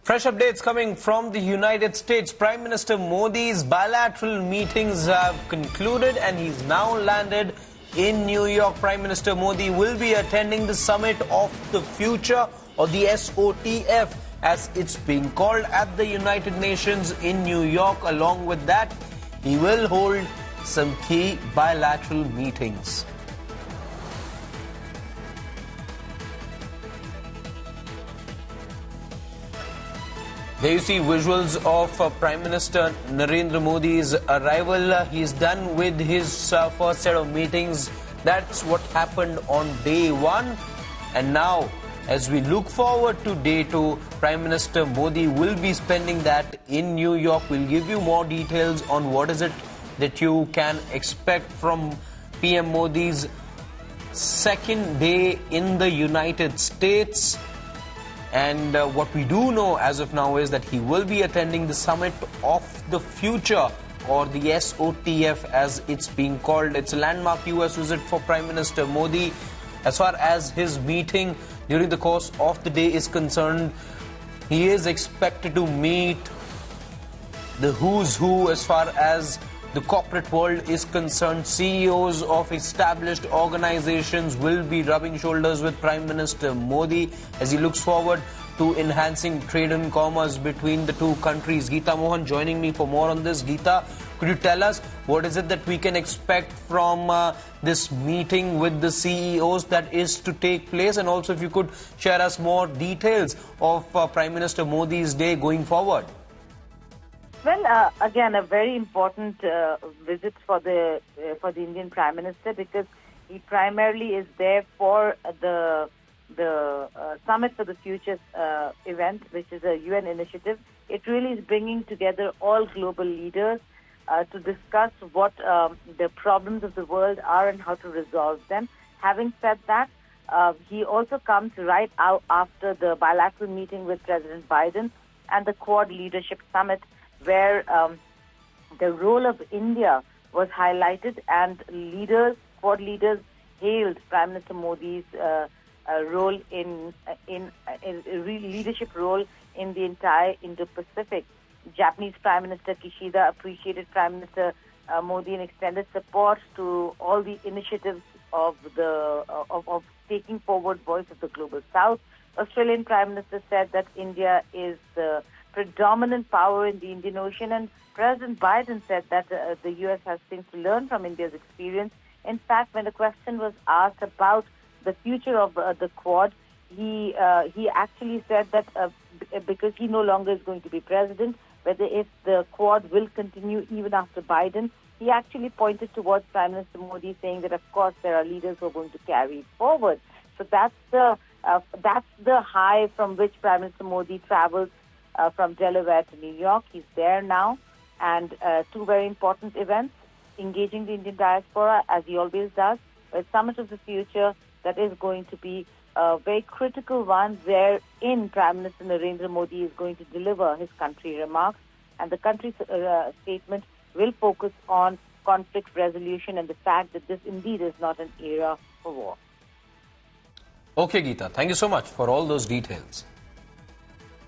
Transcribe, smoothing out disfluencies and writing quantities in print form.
Fresh updates coming from the United States. Prime Minister Modi's bilateral meetings have concluded and he's now landed in New York. Prime Minister Modi will be attending the Summit of the Future, or the SOTF as it's being called, at the United Nations in New York. Along with that, he will hold some key bilateral meetings. There you see visuals of Prime Minister Narendra Modi's arrival. He's done with his first set of meetings. That's what happened on day one. And now, as we look forward to day two, Prime Minister Modi will be spending that in New York. We'll give you more details on what is it that you can expect from PM Modi's second day in the United States. And what we do know as of now is that he will be attending the Summit of the Future, or the SOTF as it's being called. It's a landmark US visit for Prime Minister Modi. As far as his meeting during the course of the day is concerned, he is expected to meet the who's who as far as the corporate world is concerned. CEOs of established organizations will be rubbing shoulders with Prime Minister Modi as he looks forward to enhancing trade and commerce between the two countries. Geeta Mohan joining me for more on this. Geeta, could you tell us what is it that we can expect from this meeting with the CEOs that is to take place? And also if you could share us more details of Prime Minister Modi's day going forward. Well, again, a very important visit for the Indian Prime Minister, because he primarily is there for the Summit for the Future event, which is a UN initiative. It really is bringing together all global leaders to discuss what the problems of the world are and how to resolve them. Having said that, he also comes right out after the bilateral meeting with President Biden and the Quad Leadership Summit, where the role of India was highlighted, and Quad leaders hailed Prime Minister Modi's role in leadership role in the entire Indo-Pacific. Japanese Prime Minister Kishida appreciated Prime Minister Modi and extended support to all the initiatives of taking forward voice of the global South. Australian Prime Minister said that India is the predominant power in the Indian Ocean, and President Biden said that the U.S. has things to learn from India's experience. In fact, when the question was asked about the future of the Quad, he actually said that because he no longer is going to be president, whether if the Quad will continue even after Biden, he actually pointed towards Prime Minister Modi, saying that of course there are leaders who are going to carry it forward. So that's the high from which Prime Minister Modi travels from Delaware to New York. He's there now, and two very important events: engaging the Indian diaspora, as he always does, a Summit of the Future that is going to be a very critical one, wherein Prime Minister Narendra Modi is going to deliver his country remarks, and the country statement will focus on conflict resolution and the fact that this indeed is not an era for war. Okay, Geeta, thank you so much for all those details.